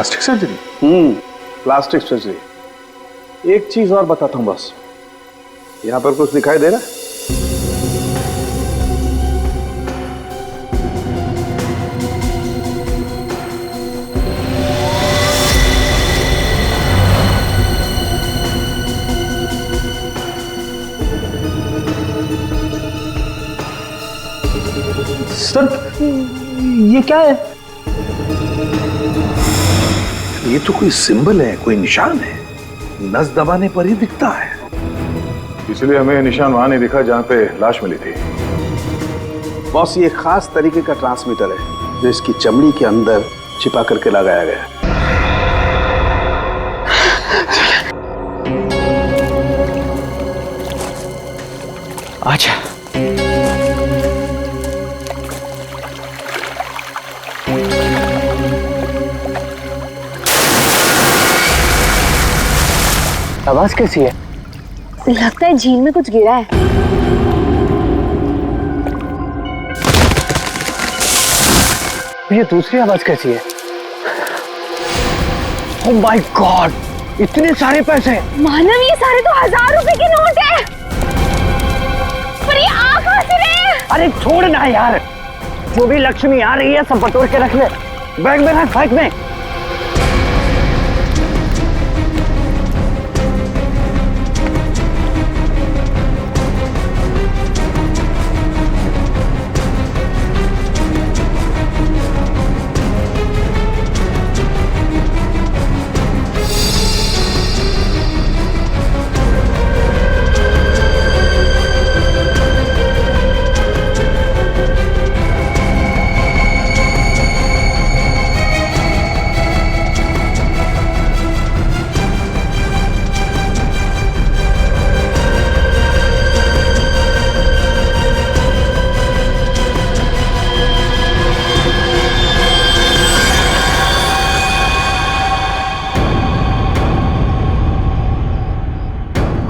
Plastic surgery? Plastic surgery. एक चीज और बताता हूं बस, यहां पर कुछ दिखाई दे रहा है? सर ये क्या है? ये तो कोई सिंबल है, कोई निशान है। नस दबाने पर ही दिखता है। इसलिए हमें निशान वहां नहीं दिखा जहां पे लाश मिली थी। बॉस, ये खास तरीके का ट्रांसमीटर है जो इसकी चमड़ी के अंदर छिपा करके लगाया गया है। अच्छा, आवाज कैसी है? लगता है झील में कुछ गिरा है। ये दूसरी आवाज कैसी है? ओह माय गॉड, इतने सारे पैसे! मानव, ये सारे तो 1000 रुपए के नोट है। पर ये आ कहां से रहे? अरे छोड़ ना यार, जो भी लक्ष्मी आ रही है सब बटोर के रख ले। बैग में रख, बैग में।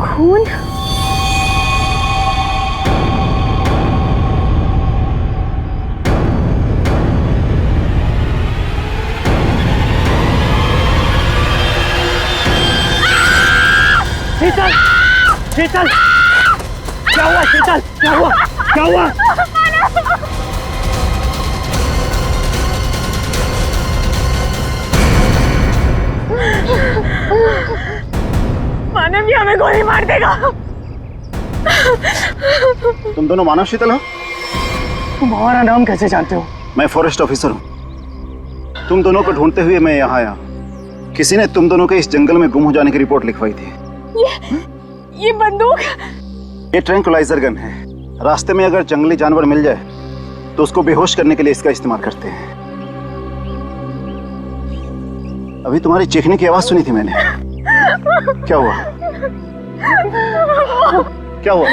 खून? शीतल, शीतल, क्या हुआ? शीतल, क्या हुआ? क्या हुआ? मानव, ये हमें गोली मार देगा। तुम दोनों मानव शीतल हो? तुम हमारा नाम कैसे जानते हो? मैं फॉरेस्ट ऑफिसर हूँ। तुम दोनों को ढूंढते हुए मैं यहाँ आया। किसी ने तुम दोनों के इस जंगल में गुम हो जाने की रिपोर्ट लिखवाई थी। ये बंदूक? ये ट्रैंक्विलाइजर गन है। रास्ते में अगर जंगली जानवर मिल जाए तो उसको बेहोश करने के लिए इसका इस्तेमाल करते हैं। अभी तुम्हारी चीखने की आवाज सुनी थी मैंने। क्या हुआ? क्या हुआ?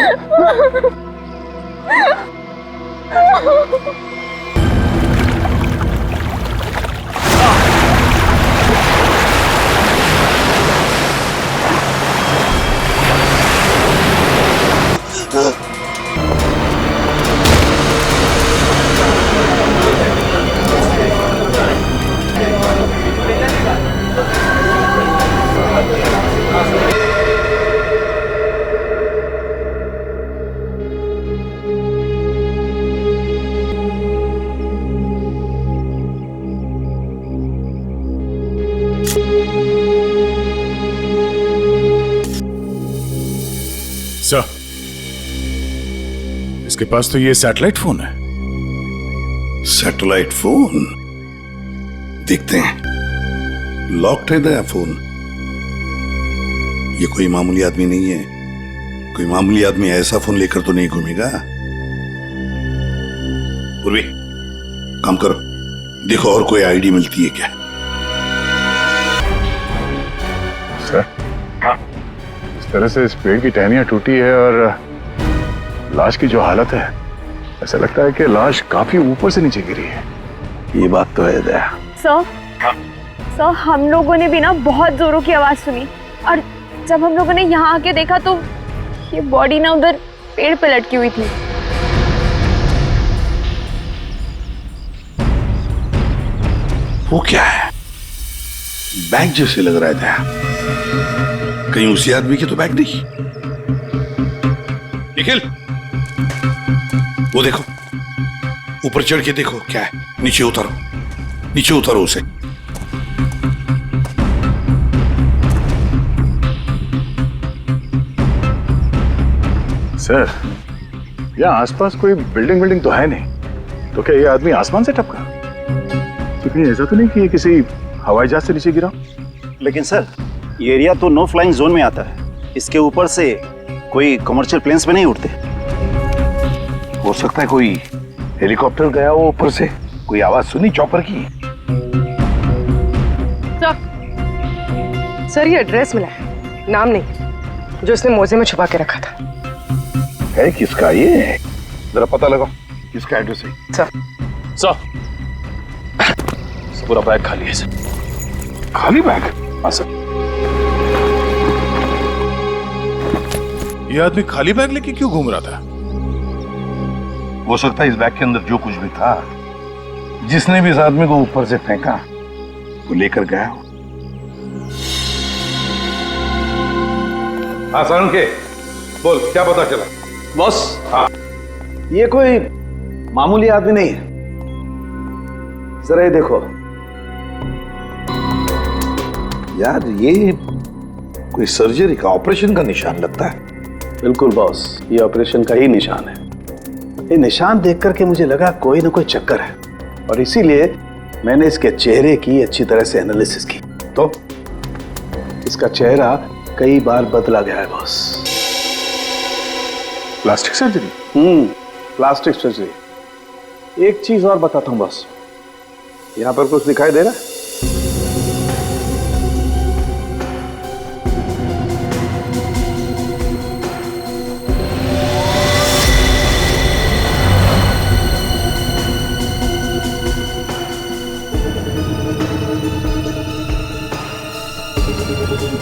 सर, इसके पास तो ये सैटेलाइट फोन है। Satellite phone? देखते हैं। लॉक्ड है नया फोन। ये कोई मामूली आदमी नहीं है। कोई मामूली आदमी ऐसा फोन लेकर तो नहीं घूमेगा। पूर्वी, काम करो, देखो और कोई आईडी मिलती है क्या। सर, इस तरह से इस पेड़ की टहनियां टूटी है और लाश की जो हालत है, ऐसा लगता है कि लाश काफी ऊपर से नीचे गिरी है। ये बात तो है दया। सर, हम लोगों ने भी ना बहुत जोरों की आवाज सुनी और जब हम लोगों ने यहाँ आके देखा तो ये बॉडी ना उधर पेड़ पे लटकी हुई थी। वो क्या है? बैग जैसे लग रहा था, कहीं उसी आदमी के तो बैग नहीं। निखिल, वो देखो, ऊपर चढ़ के देखो क्या है। नीचे उतारो, नीचे उतारो उसे। सर, यहाँ आसपास कोई बिल्डिंग तो है नहीं, तो क्या ये आदमी आसमान से टपका? तो कहीं ऐसा तो नहीं कि ये किसी हवाई जहाज से नीचे गिरा? लेकिन सर, ये एरिया तो नो फ्लाइंग जोन में आता है। इसके ऊपर से कोई कमर्शियल प्लेन्स पे नहीं उड़ते। हो सकता है कोई हेलीकॉप्टर गया हो ऊपर से, कोई आवाज सुनी चॉपर की। सर, ये एड्रेस मिला है, नाम नहीं, जो इसने मोजे में छुपा के रखा था। है किसका ये? जरा पता लगाओ किसका एड्रेस है। सर, पूरा बैग खाली है सर। खाली बैग? हाँ सर। ये आदमी खाली बैग लेके क्यों घूम रहा था? हो सकता है इस बैग के अंदर जो कुछ भी था, जिसने भी इस आदमी को ऊपर से फेंका, वो लेकर गया हो। हाँ सारुण के, बोल क्या पता चला? बॉस, हाँ, ये कोई मामूली आदमी नहीं है। जरा ये देखो। यार ये कोई सर्जरी का, ऑपरेशन का निशान लगता है। बिल्कुल बॉस, ये ऑपरेशन का ही निशान है। ये निशान देख करके मुझे लगा कोई ना कोई चक्कर है, और इसीलिए मैंने इसके चेहरे की अच्छी तरह से एनालिसिस की। तो इसका चेहरा कई बार बदला गया है boss. Plastic surgery? Plastic surgery. एक चीज और बताता हूं बॉस, यहां पर कुछ दिखाई दे रहा है?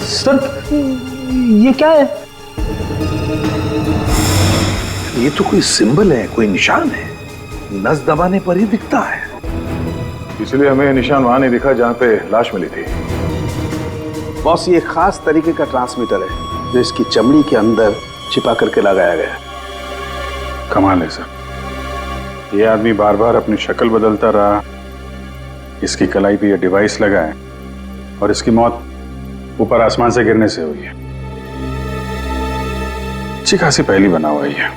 सर, ये क्या है? ये तो कोई सिंबल है, कोई निशान है। नस दबाने पर ही दिखता है। इसलिए हमें निशान वहां नहीं दिखा जहां पे लाश मिली थी। बॉस, ये खास तरीके का ट्रांसमीटर है जो इसकी चमड़ी के अंदर छिपा करके लगाया गया है। कमाल है सर, ये आदमी बार बार अपनी शक्ल बदलता रहा, इसकी कलाई पे ये डिवाइस लगा है, और इसकी मौत ऊपर आसमान से गिरने से हुई है। अच्छी खासी पहली बना हुआ है।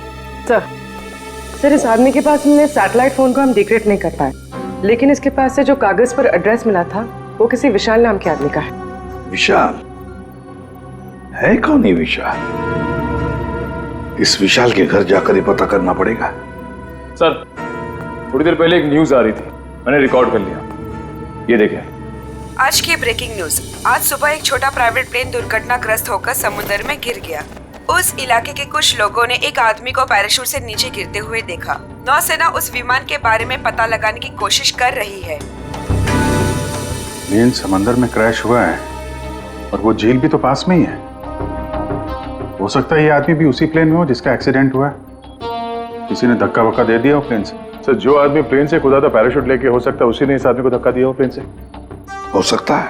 सर, इस आदमी के पास हमने सैटेलाइट फोन को हम डिक्रिप्ट नहीं कर पाए, लेकिन इसके पास से जो कागज पर एड्रेस मिला था वो किसी विशाल नाम के आदमी का है। विशाल? है कौन ये विशाल? इस विशाल के घर जाकर ही पता करना पड़ेगा। सर, थोड़ी देर पहले एक न्यूज आ रही थी, मैंने रिकॉर्ड कर लिया। ये देखें। आज की ब्रेकिंग न्यूज। आज सुबह एक छोटा प्राइवेट प्लेन दुर्घटनाग्रस्त होकर समुद्र में गिर गया। उस इलाके के कुछ लोगों ने एक आदमी को पैराशूट से नीचे गिरते हुए देखा। नौसेना उस विमान के बारे में पता लगाने की कोशिश कर रही है। प्लेन समंदर में क्रैश हुआ है, और वो झील भी तो पास में ही है। हो सकता है ये आदमी भी उसी प्लेन में हो जिसका एक्सीडेंट हुआ है। किसी ने धक्का वक्का दे दिया हो प्लेन से। सर, जो आदमी प्लेन से कूदा था पैराशूट लेके, हो सकता है उसी ने इस आदमी को धक्का दिया हो प्लेन से। हो सकता है।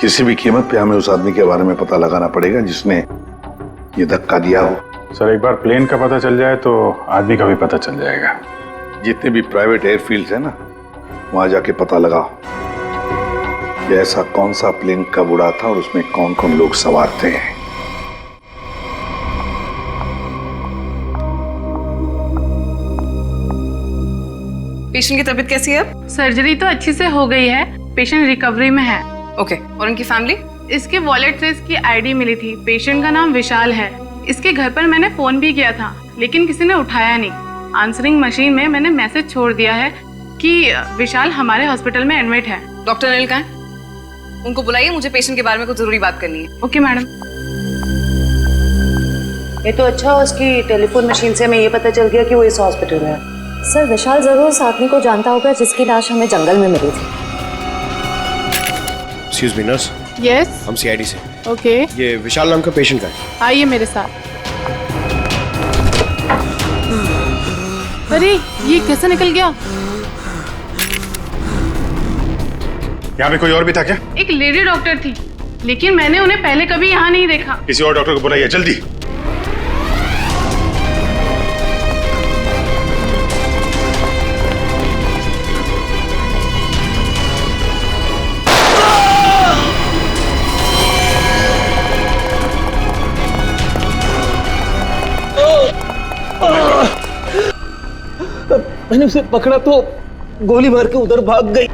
किसी भी कीमत पे हमें उस आदमी के बारे में पता लगाना पड़ेगा जिसने ये धक्का दिया हो। सर, एक बार प्लेन का पता चल जाए तो आदमी का भी पता चल जाएगा। जितने भी प्राइवेट एयरफील्ड है ना, वहां जाके पता लगाओ कि ऐसा कौन सा प्लेन कब उड़ा था और उसमें कौन कौन लोग सवार थे। पेशेंट की तबीयत कैसी है? सर्जरी तो अच्छी से हो गई है, पेशेंट रिकवरी में है। ओके, और उनकी फैमिली? इसके वॉलेट से इसकी आईडी मिली थी। पेशेंट का नाम विशाल है। इसके घर पर मैंने फोन भी किया था, लेकिन किसी ने उठाया नहीं। आंसरिंग मशीन में मैंने मैसेज छोड़ दिया है कि विशाल हमारे हॉस्पिटल में एडमिट है। डॉक्टर अनिल कहाँ है? उनको बुलाइए, मुझे पेशेंट के बारे में कुछ जरूरी बात करनी है। Okay madam. ये तो अच्छा, उसकी टेलीफोन मशीन से हमें ये पता चल गया कि वो इस हॉस्पिटल में है। सर, विशाल जरूर उस आदमी को जानता होगा जिसकी लाश हमें जंगल में मिली थी। Excuse me nurse. यस, हम सीआईडी से। ओके। ये विशाल नाम का पेशेंट का है। आइए मेरे साथ। अरे, ये कैसे निकल गया? यहाँ पे कोई और भी था क्या? एक लेडी डॉक्टर थी, लेकिन मैंने उन्हें पहले कभी यहाँ नहीं देखा। किसी और डॉक्टर को बुलाइए जल्दी। मैंने उसे पकड़ा तो गोली मार के उधर भाग गई।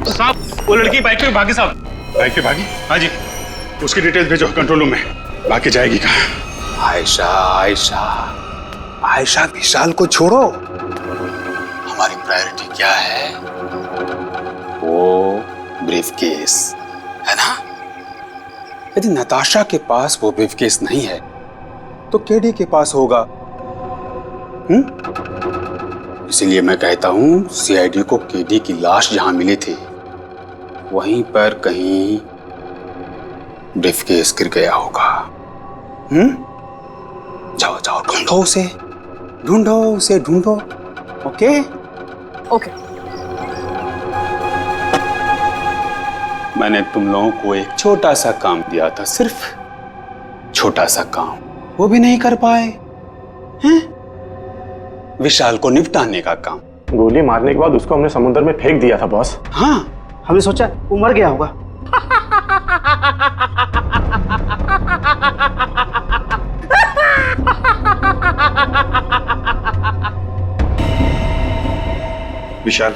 साहब, वो लड़की बाइक पे भागी साहब। बाइक पे भागी? हाँ जी। उसकी डिटेल्स भेजो कंट्रोल रूम में। भाग के जाएगी कहाँ? आयशा आयशा आयशा, विशाल को छोड़ो। हमारी प्रायोरिटी क्या है? वो ब्रीफकेस है ना? यदि नताशा के पास वो ब्रीफकेस नहीं है तो केडी के पास होगा। इसीलिए मैं कहता हूं सीआईडी को केडी की लाश जहां मिली थी वहीं पर कहीं ब्रीफकेस गिर गया होगा। जाओ जाओ, ढूंढो उसे, ढूंढो उसे, ढूंढो। Okay okay. मैंने तुम लोगों को एक छोटा सा काम दिया था, सिर्फ छोटा सा काम, वो भी नहीं कर पाए हैं? विशाल को निपटाने का काम। गोली मारने के बाद उसको हमने समुद्र में फेंक दिया था बॉस। हाँ, हमने सोचा वो मर गया होगा। विशाल,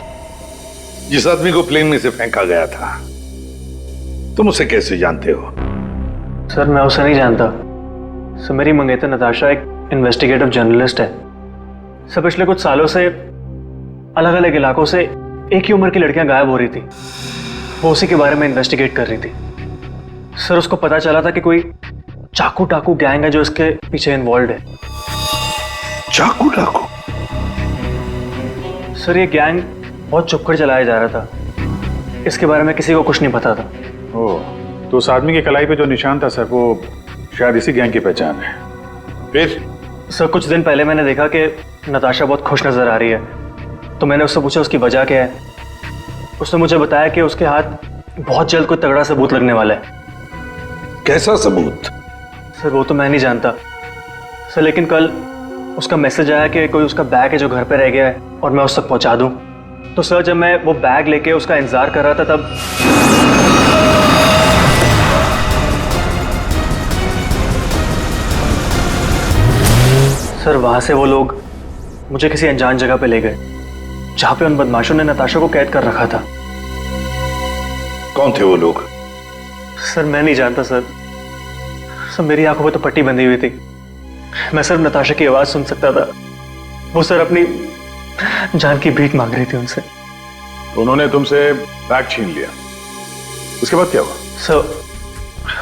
जिस आदमी को प्लेन में से फेंका गया था तुम उसे कैसे जानते हो? सर मैं उसे नहीं जानता। सर मेरी मंगेतर नताशा एक इन्वेस्टिगेटिव जर्नलिस्ट है। सर पिछले कुछ सालों से अलग अलग इलाकों से एक ही उम्र की लड़कियां गायब हो रही थी। वो उसी के बारे में इन्वेस्टिगेट कर रही थी। सर उसको पता चला था कि कोई चाकू टाकू गैंग है जो इसके पीछे इन्वॉल्व है। चाकू टाकू? सर ये गैंग बहुत चुपकर चलाया जा रहा था। इसके बारे में किसी को कुछ नहीं पता था। ओह, तो उस आदमी की कलाई पे जो निशान था सर, वो शायद इसी गैंग की पहचान है। फिर सर कुछ दिन पहले मैंने देखा कि नताशा बहुत खुश नजर आ रही है, तो मैंने उससे पूछा उसकी वजह क्या है। उसने मुझे बताया कि उसके हाथ बहुत जल्द कोई तगड़ा सबूत लगने वाला है। कैसा सबूत? सर वो तो मैं नहीं जानता सर, लेकिन कल उसका मैसेज आया कि कोई उसका बैग है जो घर पे रह गया है और मैं उस तक पहुंचा दूं। तो सर जब मैं वो बैग लेके उसका इंतजार कर रहा था तब सर वहां से वो लोग मुझे किसी अनजान जगह पे ले गए जहां पे उन बदमाशों ने नताशा को कैद कर रखा था। कौन थे वो लोग? सर मैं नहीं जानता सर। सर मेरी आंखों पे तो पट्टी बंधी हुई थी। मैं सिर्फ नताशा की आवाज सुन सकता था। वो सर अपनी जान की भीख मांग रही थी उनसे। तो उन्होंने तुमसे बैग छीन लिया, उसके बाद क्या हुआ? सर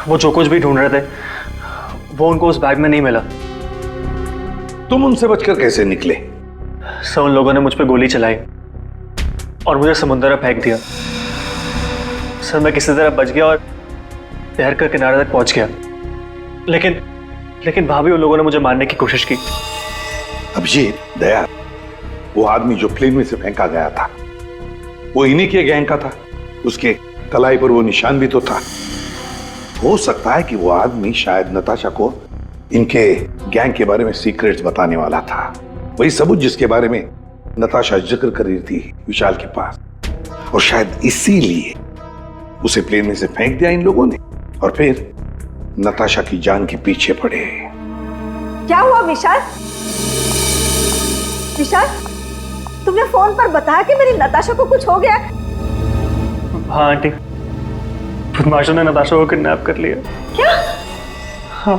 वो जो कुछ भी ढूंढ रहे थे वो उनको उस बैग में नहीं मिला। तुम उनसे बचकर कैसे निकले? सर उन लोगों ने मुझ पे गोली चलाई और मुझे समुद्र में फेंक दिया। सर मैं किसी तरह बच गया और तैरकर किनारे तक पहुंच गया, लेकिन वहां भी उन लोगों ने मुझे मारने की कोशिश की। अभिजीत, दया, वो आदमी जो प्लेन में से फेंका गया था वो इन्हीं के गैंग का था। उसके कलाई पर वो निशान भी तो था। हो सकता है कि वो आदमी शायद नताशा को इनके गैंग के बारे में सीक्रेट्स बताने वाला था, वही सबूत जिसके बारे में नताशा जिक्र कर रही थी विशाल के पास। और शायद इसीलिए उसे प्लेन में से फेंक दिया इन लोगों ने और फिर नताशा की जान के पीछे पड़े। क्या हुआ विशाल? विशाल, तुमने फोन पर बताया कि मेरी नताशा को कुछ हो गया? हाँ आंटी, बदमाशों ने नताशा को किडनैप कर लिया। क्या? हाँ,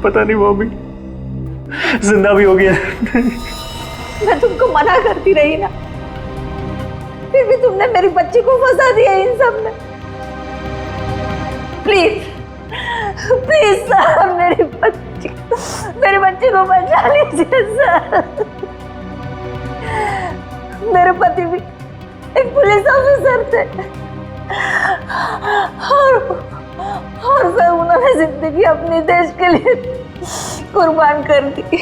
पता नहीं वो भी जिंदा भी हो गया। मैं तुमको मना करती रही ना, फिर भी तुमने मेरी बच्ची को फंसा दिया इन सब में। प्लीज प्लीज सर, मेरी बच्ची को बचा लीजिए सर। मेरे पति भी एक पुलिस ऑफिसर थे और सर उन्होंने जिंदगी अपने देश के लिए कुर्बान कर दी।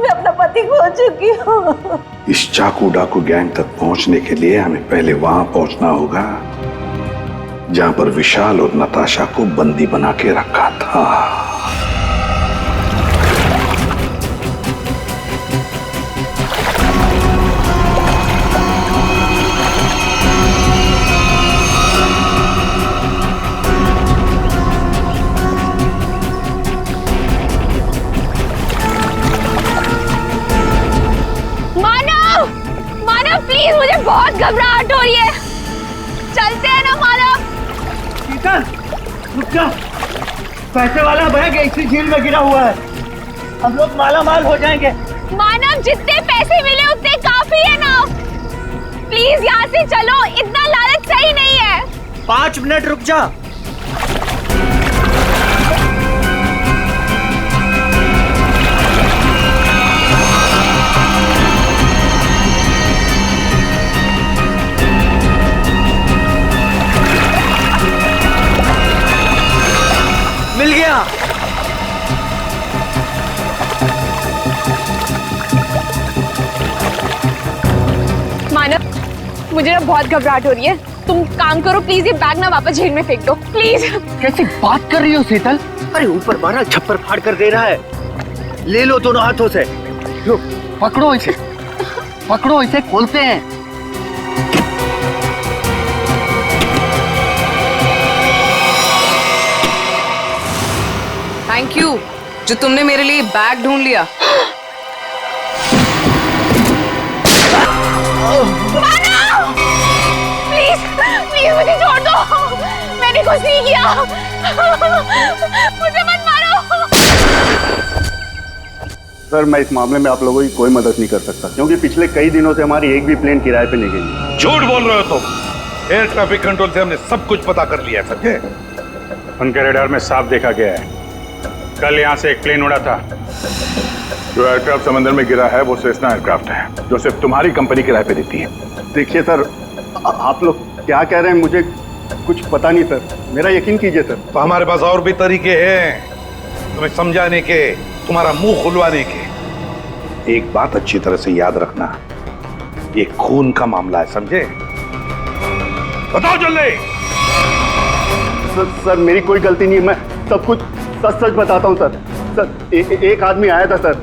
मैं अपना पति खो चुकी हूँ। इस चाकू डाकू गैंग तक पहुंचने के लिए हमें पहले वहां पहुंचना होगा जहां पर विशाल और नताशा को बंदी बना के रखा था। प्लीज, मुझे बहुत घबराहट हो रही है। चलते हैं ना मानव। शीतल, रुक जा। पैसे वाला बैग इसी झील में गिरा हुआ है। हम लोग माला माल हो जाएंगे। मानव, जितने पैसे मिले उतने काफी है ना। प्लीज यहाँ से चलो, इतना लालच सही नहीं है। 5 मिनट रुक जा। मिल गया। मानव, मुझे ना बहुत घबराहट हो रही है। तुम काम करो प्लीज, ये बैग ना वापस झील में फेंक दो प्लीज। कैसी बात कर रही हो शीतल? अरे ऊपर मारा छप्पर फाड़ कर दे रहा है। ले लो दोनों हाथों से। लो, पकड़ो इसे, पकड़ो इसे, खोलते हैं। थैंक यू जो तुमने मेरे लिए बैग ढूंढ लिया। प्लीज प्लीज मुझे छोड़ दो, मैंने कुछ नहीं किया। मुझे मत मारो। सर, मैं इस मामले में आप लोगों की कोई मदद नहीं कर सकता क्योंकि पिछले कई दिनों से हमारी एक भी प्लेन किराए पे नहीं गई। झूठ बोल रहे हो तुम। एयर ट्रैफिक कंट्रोल से हमने सब कुछ पता कर लिया, समझे? उनके रेडार में साफ देखा गया है, कल यहाँ से एक प्लेन उड़ा था। जो एयरक्राफ्ट समंदर में गिरा है वो सेस्ना एयरक्राफ्ट है जो सिर्फ तुम्हारी कंपनी किराए पे देती है। देखिए सर, आप लोग क्या कह रहे हैं मुझे कुछ पता नहीं सर, मेरा यकीन कीजिए सर। तो हमारे पास और भी तरीके हैं तुम्हें समझाने के, तुम्हारा मुंह खुलवाने के। एक बात अच्छी तरह से याद रखना, ये खून का मामला है, समझे? बताओ जल्दी। सर मेरी कोई गलती नहीं है, मैं सब कुछ सच सच बताता हूँ सर। सर एक आदमी आया था सर,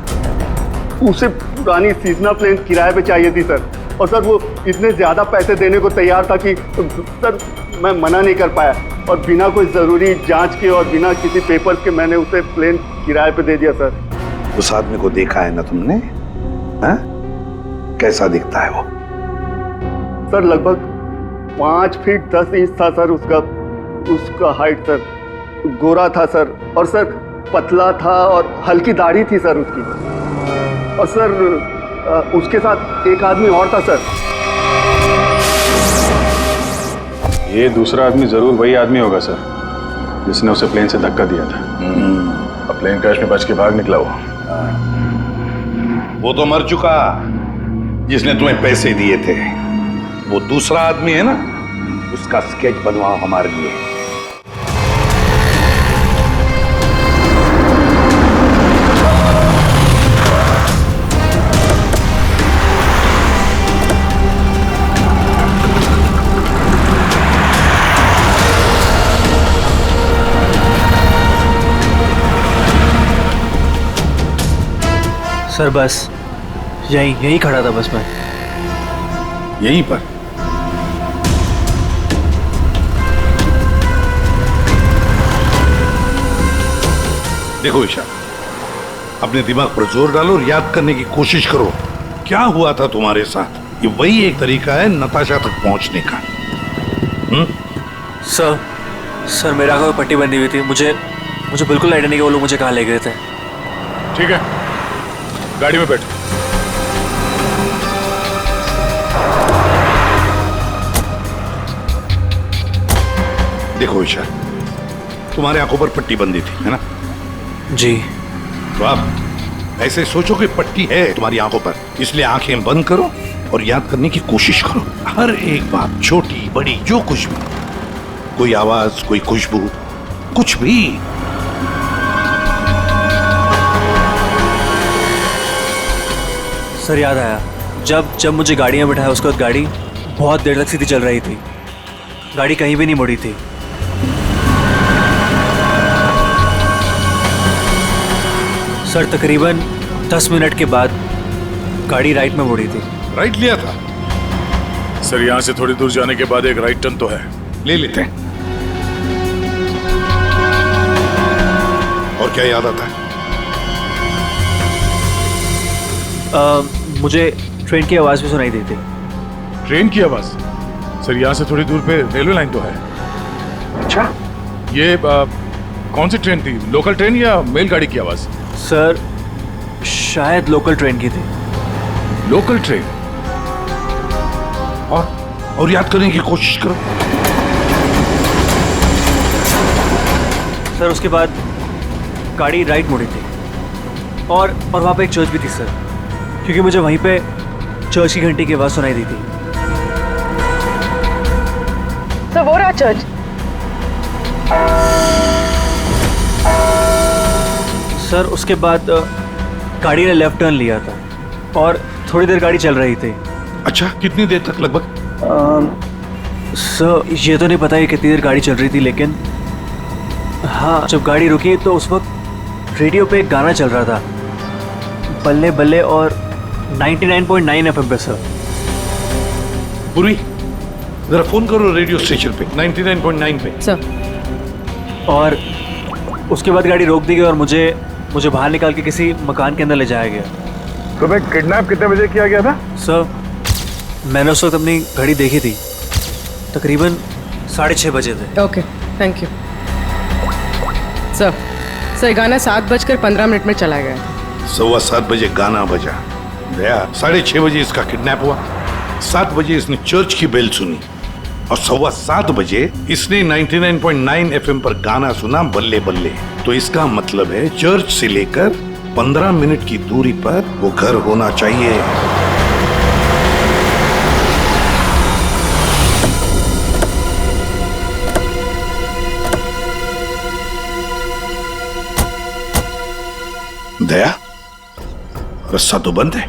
उसे पुरानी सीजनल प्लेन किराए पे चाहिए थी सर, और सर वो इतने ज़्यादा पैसे देने को तैयार था कि सर मैं मना नहीं कर पाया, और बिना कोई ज़रूरी जांच के और बिना किसी पेपर्स के मैंने उसे प्लेन किराए पे दे दिया सर। उस आदमी को देखा है ना तुमने? हाँ? कैसा दिखता है वो? सर लगभग 5 फीट 10 इंच था सर उसका हाइट सर, गोरा था सर, और सर पतला था और हल्की दाढ़ी थी सर उसकी, और सर उसके साथ एक आदमी और था सर। ये दूसरा आदमी जरूर वही आदमी होगा सर जिसने उसे प्लेन से धक्का दिया था। अब प्लेन क्रैश में बच के भाग निकला वो तो मर चुका जिसने तुम्हें पैसे दिए थे। वो दूसरा आदमी है ना, उसका स्केच बनवाओ हमारे लिए। सर बस यहीं खड़ा था बस मैं। यहीं पर? देखो ईशा, अपने दिमाग पर जोर डालो और याद करने की कोशिश करो क्या हुआ था तुम्हारे साथ। ये वही एक तरीका है नताशा तक पहुंचने का। सर मेरे आंखों में पट्टी बंधी हुई थी, मुझे बिल्कुल आइडिया नहीं कि वो लोग मुझे कहाँ ले गए थे। ठीक है, गाड़ी में बैठो। देखो ईशा, तुम्हारे आंखों पर पट्टी बंधी थी, है ना? जी। तो आप ऐसे सोचो कि पट्टी है तुम्हारी आंखों पर, इसलिए आंखें बंद करो और याद करने की कोशिश करो। हर एक बात, छोटी बड़ी जो कुछ भी, कोई आवाज, कोई खुशबू, कुछ भी। सर याद आया, जब मुझे गाड़ी में बिठाया उसके बाद गाड़ी बहुत देर तक सीधी चल रही थी, गाड़ी कहीं भी नहीं मुड़ी थी। सर तकरीबन 10 मिनट के बाद गाड़ी राइट में मुड़ी थी। राइट लिया था? सर यहाँ से थोड़ी दूर जाने के बाद एक राइट टर्न तो है, ले लेते हैं। और क्या याद आता है? मुझे ट्रेन की आवाज भी सुनाई दी थी। ट्रेन की आवाज? सर यहाँ से थोड़ी दूर पे रेलवे लाइन तो है। अच्छा, ये कौन सी ट्रेन थी, लोकल ट्रेन या मेल गाड़ी की आवाज? सर शायद लोकल ट्रेन की थी। Local train? और याद करने की कोशिश करो। सर उसके बाद गाड़ी राइट मुड़ी थी और वहाँ पे एक चर्च भी थी सर, क्योंकि मुझे वहीं पे चर्च की घंटी की आवाज़ सुनाई दी थी। तो वो रहा चर्च। सर उसके बाद गाड़ी ने लेफ्ट टर्न लिया था और थोड़ी देर गाड़ी चल रही थी। अच्छा, कितनी देर तक लगभग? सर ये तो नहीं पता है कितनी देर गाड़ी चल रही थी, लेकिन हाँ जब गाड़ी रुकी तो उस वक्त रेडियो पे एक गाना चल रहा था, बल्ले बल्ले, और 99.9 FM पे सर। पूरी जरा फोन करो रेडियो स्टेशन पे 99.9 पे। सर। और उसके बाद गाड़ी रोक दी गई और मुझे बाहर निकाल के किसी मकान के अंदर ले जाया गया। तुम्हें किडनैप कितने बजे किया गया था? सर मैंने उस वक्त अपनी घड़ी देखी थी, तकरीबन 6:30 बजे थे। Okay, thank you sir. गाना 7:15 में चला गया। 7:15 बजे गाना बजा। दया 6:30 बजे इसका किडनैप हुआ। 7 बजे इसने चर्च की बेल सुनी और 7:15 बजे इसने 99.9 FM पर गाना सुना, बल्ले बल्ले। तो इसका मतलब है चर्च से लेकर 15 मिनट की दूरी पर वो घर होना चाहिए। दया, रास्ता तो बंद है,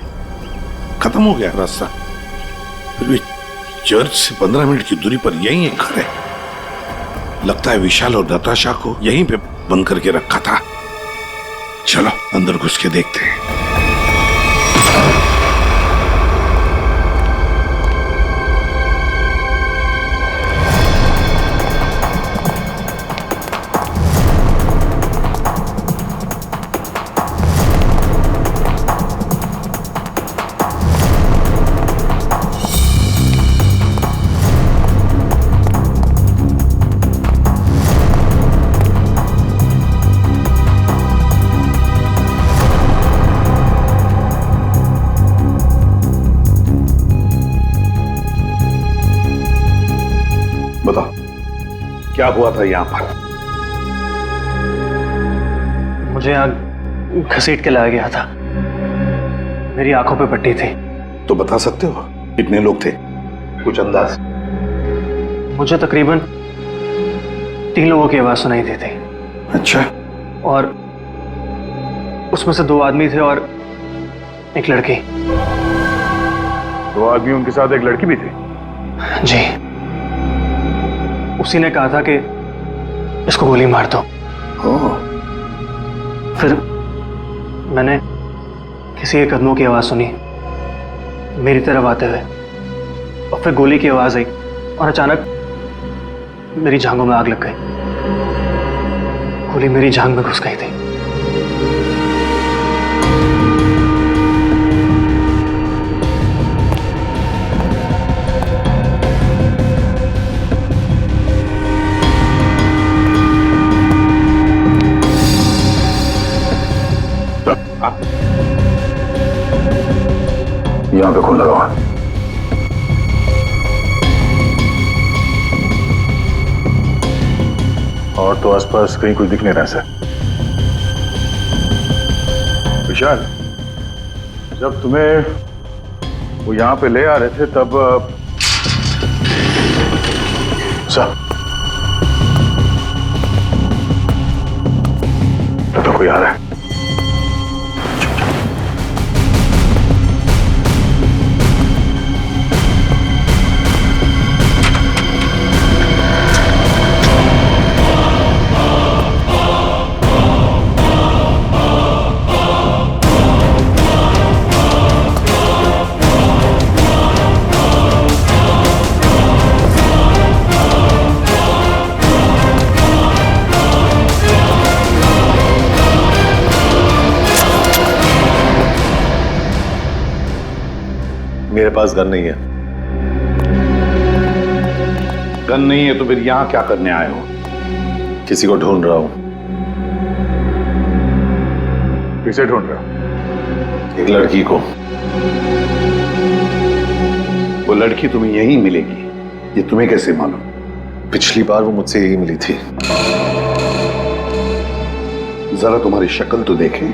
खत्म हो गया रास्ता। फिर भी चर्च से 15 मिनट की दूरी पर यही एक घर है। लगता है विशाल और नताशा को यहीं पे बंद करके रखा था। चलो अंदर घुस के देखते हैं। बताओ क्या हुआ था यहाँ पर? मुझे यहाँ घसीट के लाया गया था, मेरी आंखों पे पट्टी थी। तो बता सकते हो कितने लोग थे, कुछ अंदाज? मुझे तकरीबन 3 लोगों की आवाज सुनाई दी थी। अच्छा। और उसमें से 2 आदमी थे और एक लड़की। 2 आदमी, उनके साथ एक लड़की भी थी? जी। उसी ने कहा था कि इसको गोली मार दो। फिर मैंने किसी के कदमों की आवाज सुनी मेरी तरफ आते हुए, और फिर गोली की आवाज आई और अचानक मेरी जांघों में आग लग गई। गोली मेरी जांघ में घुस गई थी। यहाँ पे खून लगा हुआ। और तो आसपास कहीं कुछ दिख नहीं रहा सर। विशाल, जब तुम्हें वो यहाँ पे ले आ रहे थे तब सर तो कोई आ रहा है। मेरे पास गन नहीं है। गन नहीं है तो फिर यहां क्या करने आए हो? किसी को ढूंढ रहा हूं। किसे ढूंढ रहे हो? एक लड़की को। वो लड़की तुम्हें यहीं मिलेगी, ये तुम्हें कैसे मालूम? पिछली बार वो मुझसे यही मिली थी। जरा तुम्हारी शक्ल तो देखें।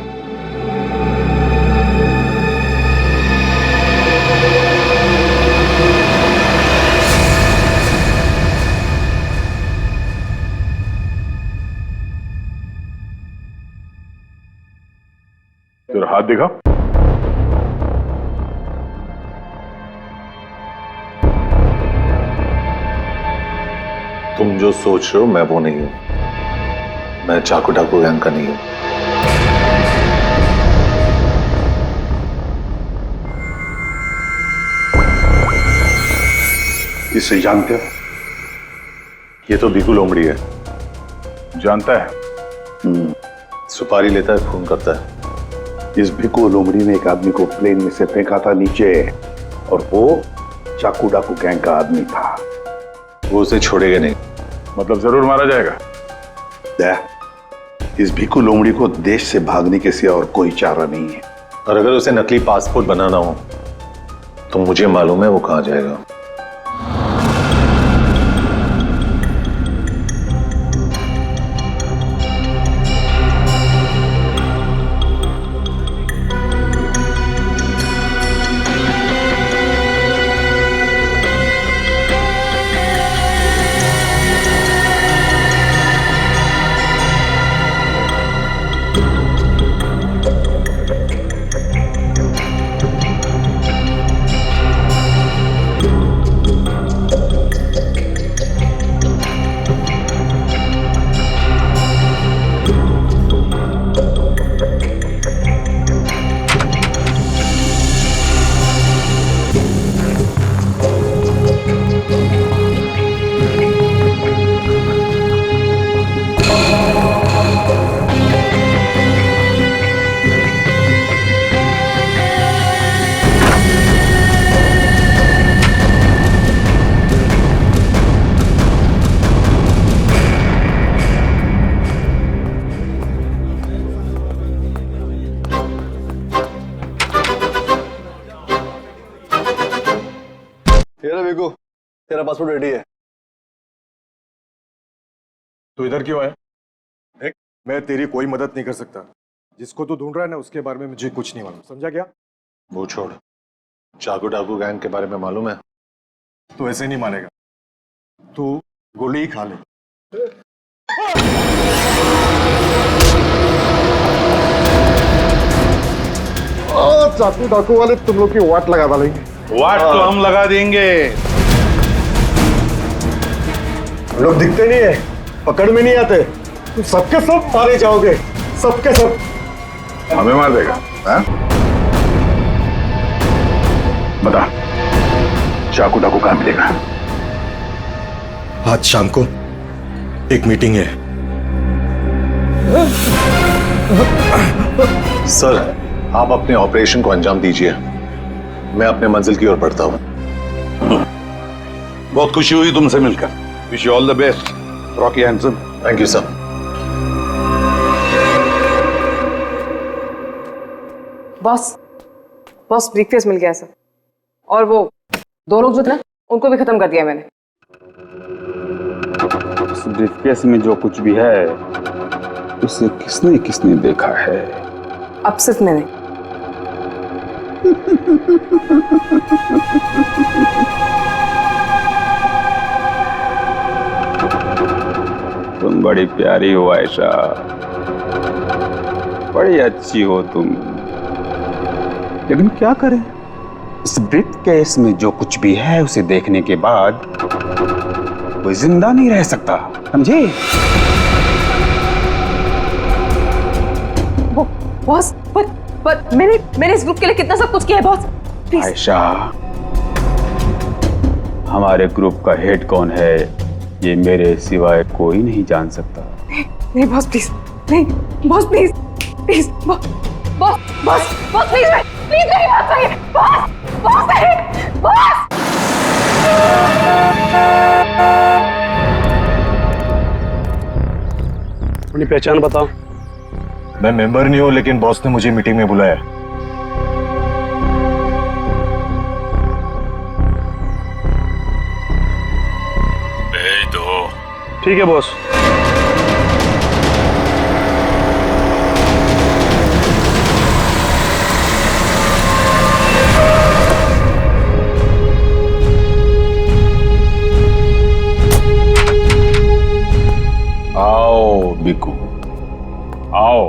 तेरा हाथ दिखा। तुम जो सोच रहे हो मैं वो नहीं हूं। मैं चाकू डाकू गैंग का नहीं हूं। इसे जानते हो? ये तो बीकू लोमड़ी है। जानता है? सुपारी लेता है, खून करता है। इस भिक्कू लोमड़ी ने एक आदमी को प्लेन में से फेंका था नीचे, और वो चाकू डाकू गैंग का आदमी था। वो उसे छोड़ेगा नहीं। मतलब जरूर मारा जाएगा। इस भिक्कू लोमड़ी को देश से भागने के सिवा और कोई चारा नहीं है। और अगर उसे नकली पासपोर्ट बनाना हो तो मुझे मालूम है वो कहां जाएगा। तेरा पासपोर्ट रेडी है। तू इधर क्यों है? देख, मैं तेरी कोई मदद नहीं कर सकता। जिसको तू ढूंढ रहा है ना, उसके बारे में मुझे कुछ नहीं मालूम। समझा क्या? वो छोड़, चाकू डाकू गैंग के बारे में मालूम है? तू ऐसे नहीं मानेगा। तू गोली ही खा ले। चाकू डाकू वाले तुम लोग की वाट लगा डालेंगे। वाट तो हम लगा देंगे। लोग दिखते नहीं है, पकड़ में नहीं आते। तुम सबके सब मारे जाओगे, सबके सब। हमें मार देगा? हाँ? बता, चाकू डाकू कहां मिलेगा? आज शाम को एक मीटिंग है। सर, आप अपने ऑपरेशन को अंजाम दीजिए। मैं अपने मंजिल की ओर बढ़ता हूं। बहुत खुशी हुई तुमसे मिलकर। Wish you all the best, Rocky Hansen. Thank you sir. Boss briefcase मिल गया सर। और वो दो लोग जो थे ना, उनको भी खत्म कर दिया मैंने। उस ब्रीफकेस में जो कुछ भी है उसे किसने किसने देखा है? अब सिर्फ मैंने। तुम बड़ी प्यारी हो आयशा, बड़ी अच्छी हो तुम, लेकिन क्या करें, इस ब्रीफकेस में जो कुछ भी है उसे देखने के बाद कोई जिंदा नहीं रह सकता, समझे? बॉस, पर मैंने इस ग्रुप के लिए कितना सब कुछ किया है बॉस। प्लीज। आयशा, हमारे ग्रुप का हेड कौन है ये मेरे सिवाय कोई नहीं जान सकता। नहीं बॉस प्लीज, नहीं boss please, please boss please, please मेरी बात सुनिए बॉस, बॉस नहीं। अपनी पहचान बताओ। मैं मेंबर नहीं हूं, लेकिन बॉस ने मुझे मीटिंग में बुलाया। भेज दो। ठीक है बॉस। आओ बिकू, आओ।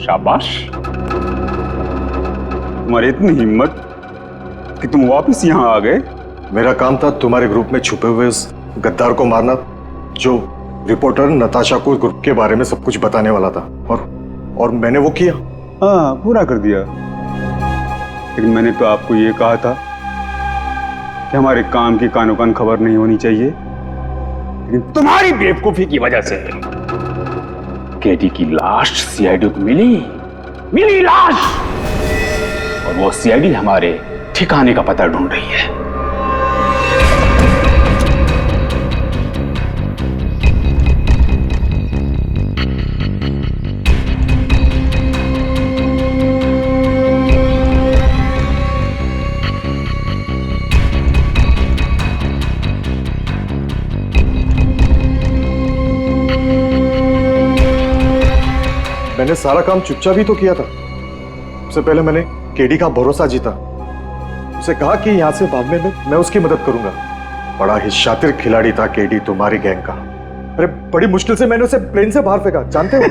शाबाश, तुम्हारी इतनी हिम्मत कि तुम वापस यहाँ आ गए। मेरा काम था तुम्हारे ग्रुप में छुपे हुए उस गद्दार को मारना, जो रिपोर्टर नताशा को ग्रुप के बारे में सब कुछ बताने वाला था, और मैंने वो किया। हाँ, पूरा कर दिया। लेकिन मैंने तो आपको ये कहा था कि हमारे काम की कानो कान खबर नहीं होनी चाहिए। लेकिन तुम्हारी बेवकूफी की वजह से केटी की लाश सीआईडी को मिली लाश, और वो सीआईडी हमारे ठिकाने का पता ढूंढ रही है। मैंने सारा काम चुपचाप ही तो किया था। सबसे पहले मैंने केडी का भरोसा जीता, उसे कहा कि यहां से भागने में मैं उसकी मदद करूंगा। बड़ा ही शातिर खिलाड़ी था केडी तुम्हारी गैंग का। अरे बड़ी मुश्किल से मैंने उसे प्लेन से बाहर फेंका, जानते हो?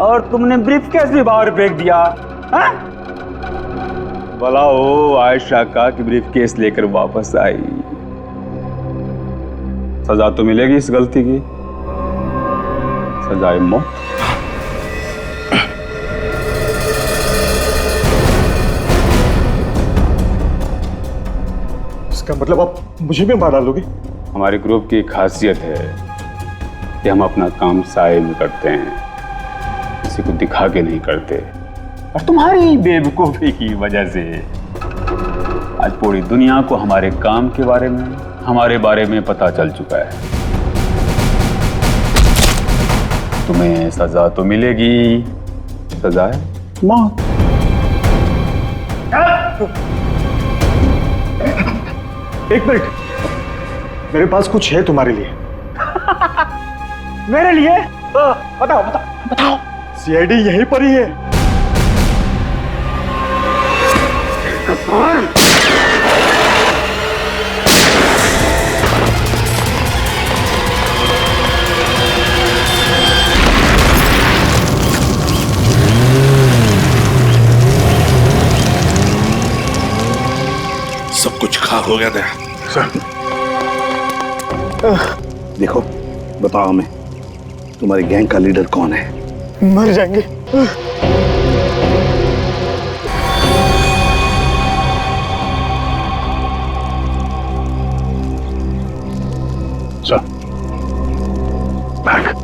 और तुमने ब्रीफकेस भी बाहर फेंक दिया। भला हो आयशा का कि ब्रीफकेस लेकर वापस आई। सजा तो मिलेगी इस गलती की, सजाए मौत। इसका मतलब आप मुझे भी मार डालोगे? हमारे ग्रुप की खासियत है कि हम अपना काम साए में करते हैं, किसी को दिखा के नहीं करते। और तुम्हारी बेवकूफी की वजह से आज पूरी दुनिया को हमारे काम के बारे में, हमारे बारे में पता चल चुका है। तुम्हें सजा तो मिलेगी, सजा है मौत। एक मिनट, मेरे पास कुछ है तुम्हारे लिए। मेरे लिए? बताओ बताओ बताओ। सीआईडी यहीं पर ही है। सब कुछ खाक हो गया था। देखो, बताओ हमें, तुम्हारी गैंग का लीडर कौन है? मर जाएंगे। चल बैक।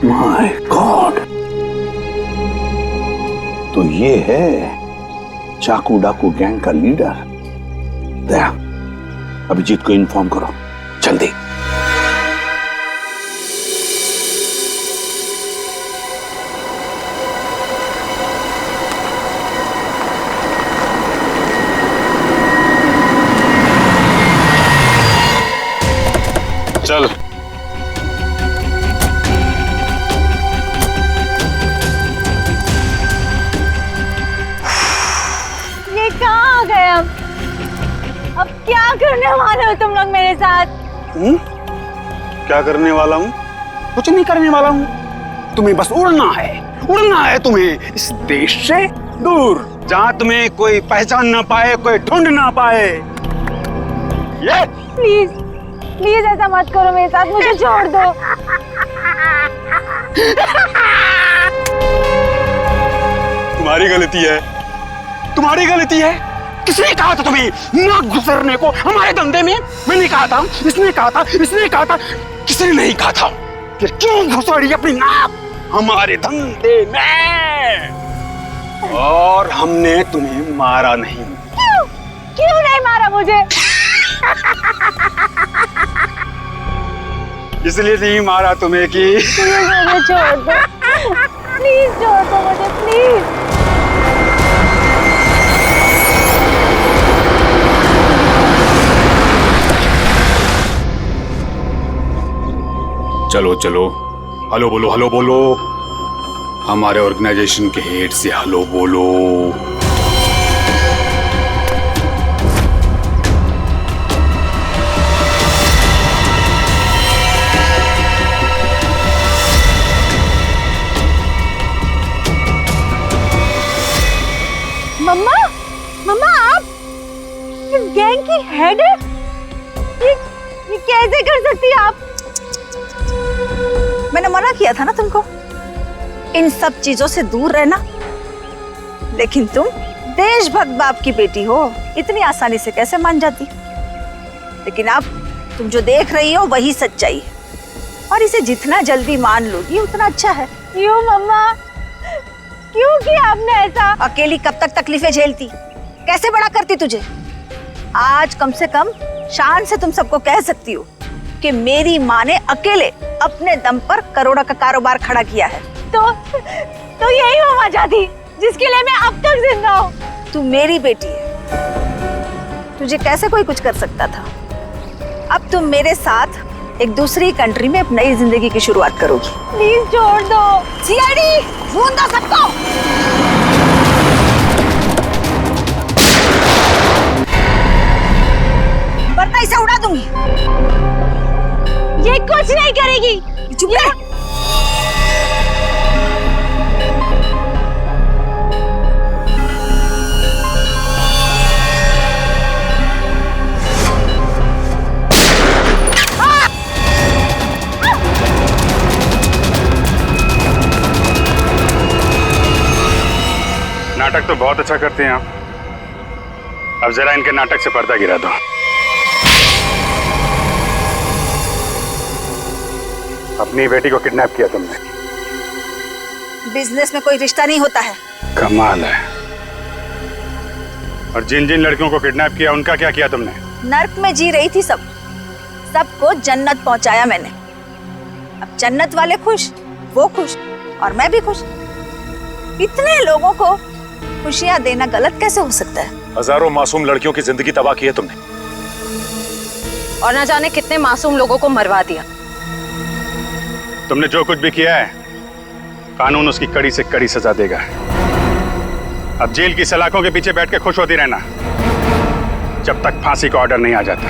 माय गॉड, तो ये है चाकू डाकू गैंग का लीडर। दया, अभिजीत को इन्फॉर्म करो जल्दी। चल ये कहाँ आ गए हम? अब क्या करने वाले हो तुम लोग मेरे साथ? क्या करने वाला हूँ? कुछ नहीं करने वाला हूँ। तुम्हें बस उड़ना है तुम्हें इस देश से दूर, जहाँ तुम्हें कोई पहचान ना पाए, कोई ढूंढ ना पाए। ये प्लीज प्लीज ऐसा मत करो मेरे साथ, मुझे छोड़ दो। तुम्हारी गलती है, तुम्हारी गलती है। किसने कहा था तुम्हें नाक गुजरने को हमारे धंधे में? मैंने कहा था, इसने कहा था, इसने कहा था, किसने नहीं कहा था? फिर क्यों घुसाड़ी अपनी नाक हमारे धंधे में? और हमने तुम्हें मारा नहीं। क्यों नहीं मारा मुझे? इसलिए नहीं मारा तुम्हें कि मुझे छोड़ दो, प्लीज छोड़ दो मुझे, प्लीज। चलो चलो, हेलो बोलो, हेलो बोलो, हमारे ऑर्गेनाइजेशन के हेड से हेलो बोलो। मम्मा, मम्मा आप इस गैंग की हेड है? ये कैसे कर सकती हैं आप? मैंने मना किया था ना तुमको इन सब चीजों से दूर रहना, लेकिन तुम देशभक्त बाप की बेटी हो, इतनी आसानी से कैसे मान जाती? लेकिन अब तुम जो देख रही हो वही सच्चाई है, और इसे जितना जल्दी मान लोगी उतना अच्छा है। क्यों मम्मा, क्यों किया आपने ऐसा? अकेली कब तक तकलीफें झेलती, कैसे बड़ा करती तुझे? आज कम से कम शान से तुम सबको कह सकती हो कि मेरी माँ ने अकेले अपने दम पर करोड़ों का कारोबार खड़ा किया है। तो यही हो वजह थी जिसके लिए मैं अब तक जिंदा हूँ। तू मेरी बेटी है, तुझे कैसे कोई कुछ कर सकता था? अब तुम मेरे साथ एक दूसरी कंट्री में एक नई जिंदगी की शुरुआत करोगी। प्लीज छोड़ दो। सीआईडी ढूंढ दो सबको। वरना इसे उड़ा दूंगी। ये कुछ नहीं करेगी। चुप रह। नाटक तो बहुत अच्छा करते हैं आप, अब जरा इनके नाटक से पर्दा गिरा दो। अपनी बेटी को किडनैप किया तुमने। बिजनेस में कोई रिश्ता नहीं होता है। कमाल है। और जिन जिन लड़कियों को किडनैप किया उनका क्या किया तुमने? नर्क में जी रही थी सबको जन्नत पहुंचाया मैंने। अब जन्नत वाले खुश, वो खुश और मैं भी खुश। इतने लोगों को खुशियां देना गलत कैसे हो सकता है? हजारों मासूम लड़कियों की जिंदगी तबाह की है तुमने, और ना जाने कितने मासूम लोगों को मरवा दिया। तुमने जो कुछ भी किया है, कानून उसकी कड़ी से कड़ी सजा देगा। अब जेल की सलाखों के पीछे बैठ के खुश होती रहना जब तक फांसी का ऑर्डर नहीं आ जाता।